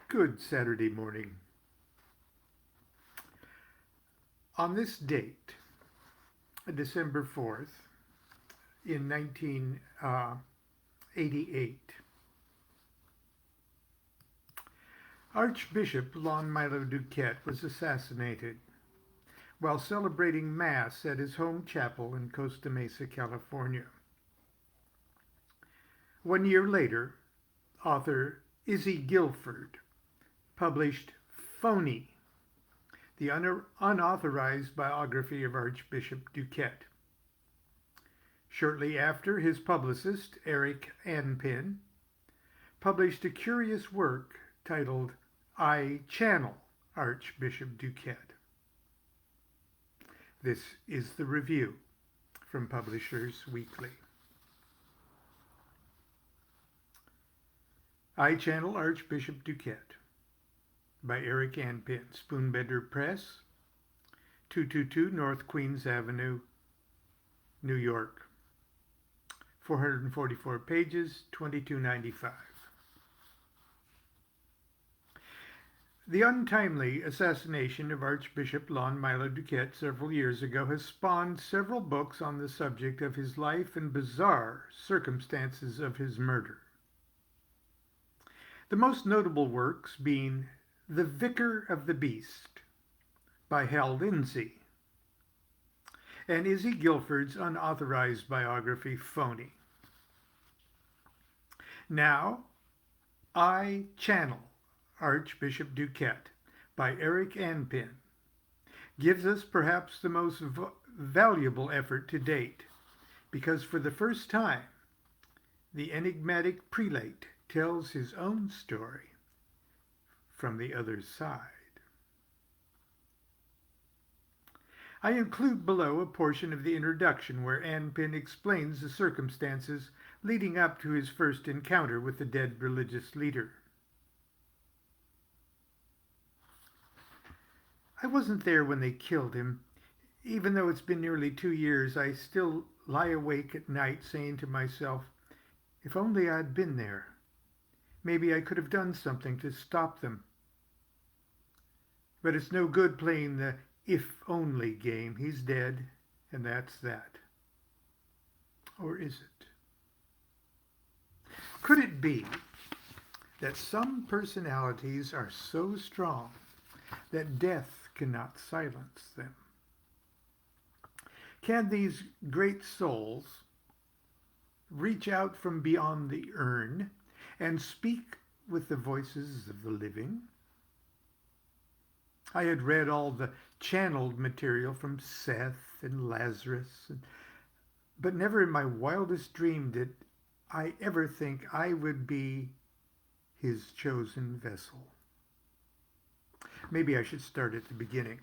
Good Saturday morning. On this date, December 4th, in 1988, Archbishop Lon Milo DuQuette was assassinated while celebrating Mass at his home chapel in Costa Mesa, California. 1 year later, author Izzy Guilford published Phony, the unauthorized biography of Archbishop DuQuette. Shortly after, his publicist, Eric Anpin, published a curious work titled I Channel Archbishop DuQuette. This is the review from Publishers Weekly. I Channel Archbishop DuQuette by Eric Anpin, Spoonbender Press, 222 North Queens Avenue, New York. 444 pages, $22.95. The untimely assassination of Archbishop Lon Milo DuQuette several years ago has spawned several books on the subject of his life and bizarre circumstances of his murder. The most notable works being The Vicar of the Beast by Hal Lindsey and Izzy Guilford's unauthorized biography, Phony. Now, I Channel Archbishop DuQuette by Eric Anpin gives us perhaps the most valuable effort to date, because for the first time, the enigmatic prelate tells his own story from the other side. I include below a portion of the introduction where Anpin explains the circumstances leading up to his first encounter with the dead religious leader. I wasn't there when they killed him. Even though it's been nearly 2 years, I still lie awake at night saying to myself, if only I'd been there. Maybe I could have done something to stop them. But it's no good playing the if-only game. He's dead, and that's that. Or is it? Could it be that some personalities are so strong that death cannot silence them? Can these great souls reach out from beyond the urn and speak with the voices of the living? I had read all the channeled material from Seth and Lazarus, but never in my wildest dream did I ever think I would be his chosen vessel. Maybe I should start at the beginning.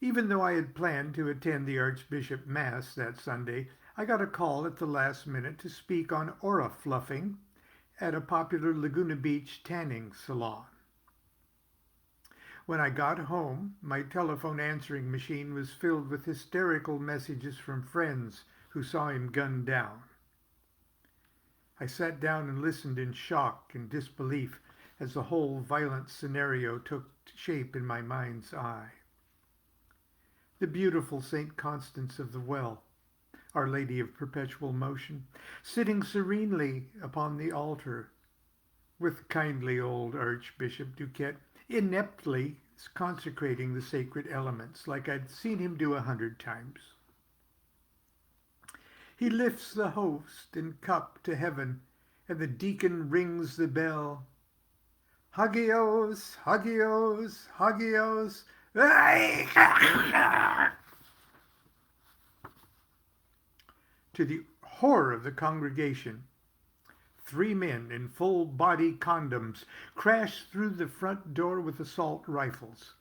Even though I had planned to attend the Archbishop Mass that Sunday, I got a call at the last minute to speak on aura fluffing at a popular Laguna Beach tanning salon. When I got home, my telephone answering machine was filled with hysterical messages from friends who saw him gunned down. I sat down and listened in shock and disbelief as the whole violent scenario took shape in my mind's eye. The beautiful St. Constance of the Well, Our Lady of Perpetual Motion, sitting serenely upon the altar, with kindly old Archbishop DuQuette ineptly consecrating the sacred elements like I'd seen him do 100 times. He lifts the host and cup to heaven, and the deacon rings the bell. Hagios, Hagios, Hagios. To the horror of the congregation, 3 men in full-body condoms crashed through the front door with assault rifles.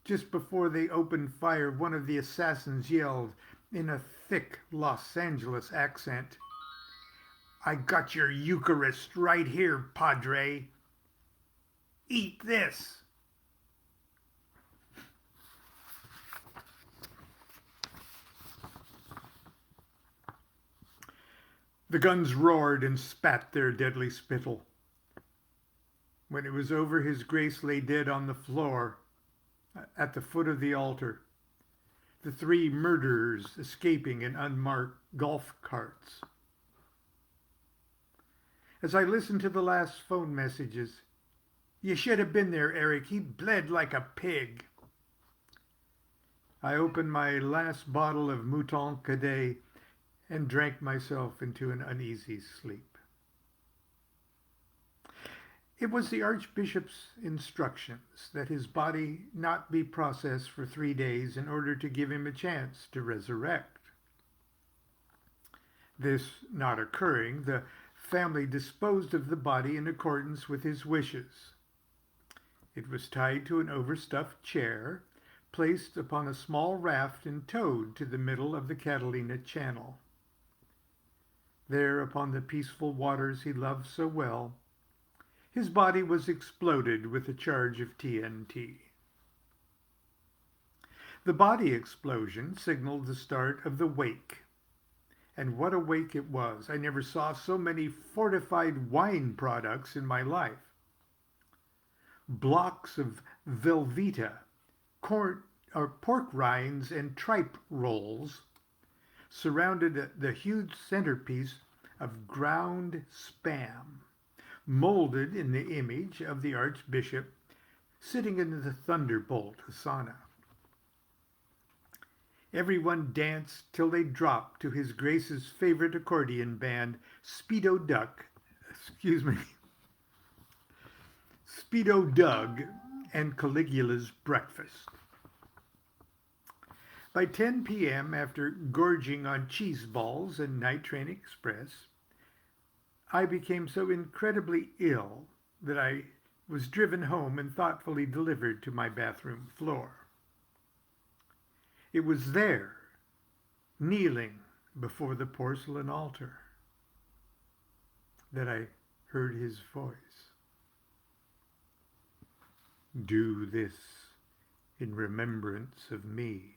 Just before they opened fire, one of the assassins yelled in a thick Los Angeles accent, "I got your Eucharist right here, Padre. Eat this." The guns roared and spat their deadly spittle. When it was over, His Grace lay dead on the floor at the foot of the altar, the three murderers escaping in unmarked golf carts. As I listened to the last phone messages, "You should have been there, Eric. He bled like a pig." I opened my last bottle of Mouton Cadet and drank myself into an uneasy sleep. It was the Archbishop's instructions that his body not be processed for 3 days in order to give him a chance to resurrect. This not occurring, the family disposed of the body in accordance with his wishes. It was tied to an overstuffed chair, placed upon a small raft and towed to the middle of the Catalina Channel. There, upon the peaceful waters he loved so well, his body was exploded with a charge of TNT. The body explosion signaled the start of the wake. And what a wake it was. I never saw so many fortified wine products in my life. Blocks of Velveeta, pork rinds, and tripe rolls surrounded the huge centerpiece of ground spam, molded in the image of the Archbishop sitting in the Thunderbolt asana. Everyone danced till they dropped to His Grace's favorite accordion band, Speedo Doug, and Caligula's Breakfast. By 10 p.m., after gorging on cheese balls and Night Train Express, I became so incredibly ill that I was driven home and thoughtfully delivered to my bathroom floor. It was there, kneeling before the porcelain altar, that I heard His voice. "Do this in remembrance of me."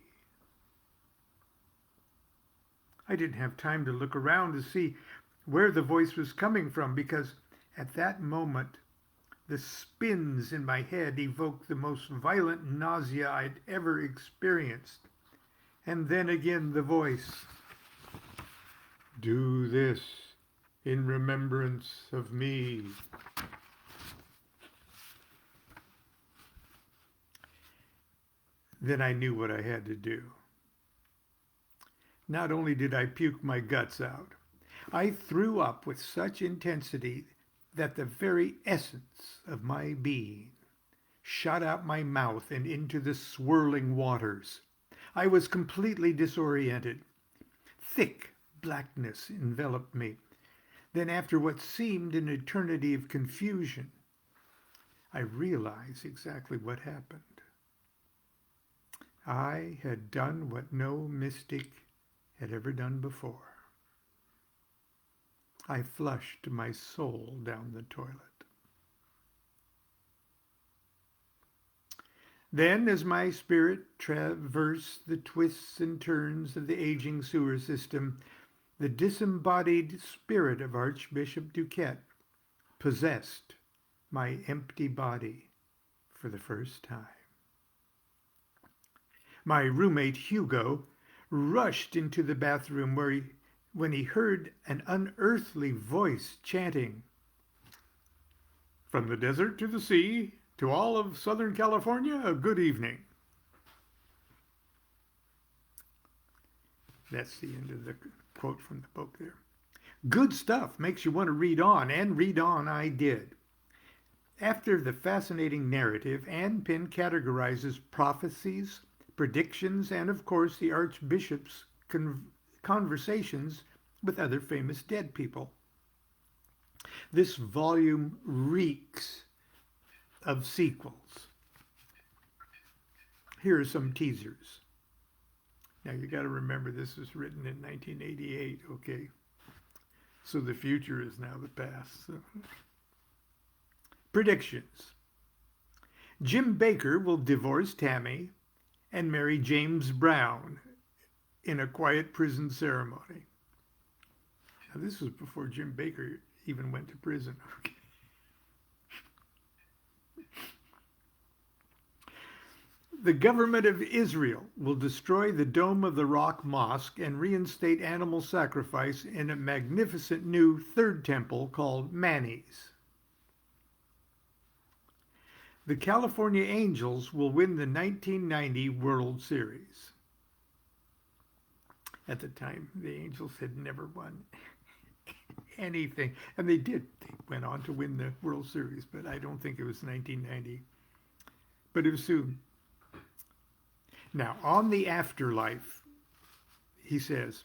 I didn't have time to look around to see where the voice was coming from, because at that moment the spins in my head evoked the most violent nausea I'd ever experienced. And then again the voice, "Do this in remembrance of me." Then I knew what I had to do. Not only did I puke my guts out, I threw up with such intensity that the very essence of my being shot out my mouth and into the swirling waters. I was completely disoriented. Thick blackness enveloped me. Then, after what seemed an eternity of confusion, I realized exactly what happened. I had done what no mystic had ever done before. I flushed my soul down the toilet. Then, as my spirit traversed the twists and turns of the aging sewer system, the disembodied spirit of Archbishop DuQuette possessed my empty body for the first time. My roommate Hugo rushed into the bathroom when he heard an unearthly voice chanting, "From the desert to the sea, to all of Southern California, a good evening." That's the end of the quote from the book there. Good stuff. Makes you want to read on, and read on I did. After the fascinating narrative, Anne Pym categorizes prophecies, predictions, and of course the Archbishop's conversations with other famous dead people. This volume reeks of sequels. Here are some teasers. Now you got to remember this was written in 1988, okay? So the future is now the past. So. Predictions. Jim Baker will divorce Tammy and marry James Brown in a quiet prison ceremony. Now, this was before Jim Baker even went to prison. Okay. The government of Israel will destroy the Dome of the Rock Mosque and reinstate animal sacrifice in a magnificent new third temple called Mani's. The California Angels will win the 1990 World Series. At the time, the Angels had never won anything. And they did. They went on to win the World Series, but I don't think it was 1990. But it was soon. Now, on the afterlife, he says,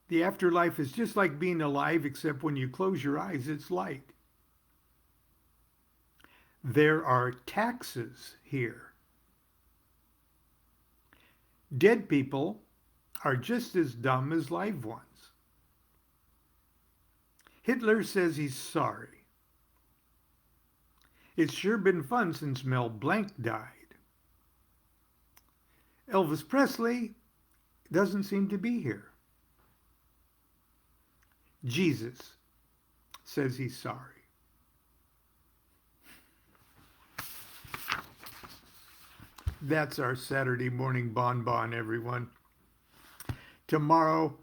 the afterlife is just like being alive, except when you close your eyes, it's light. There are taxes here. Dead people are just as dumb as live ones. Hitler says he's sorry. It's sure been fun since Mel Blanc died. Elvis Presley doesn't seem to be here. Jesus says he's sorry. That's our Saturday morning bonbon, everyone. Tomorrow,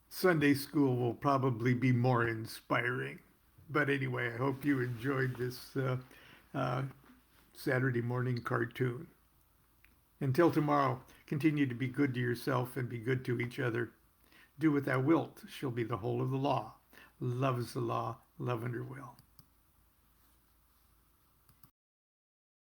Sunday school will probably be more inspiring. But anyway, I hope you enjoyed this Saturday morning cartoon. Until tomorrow, continue to be good to yourself and be good to each other. Do what thou wilt shall be the whole of the law. Love is the law, love under will.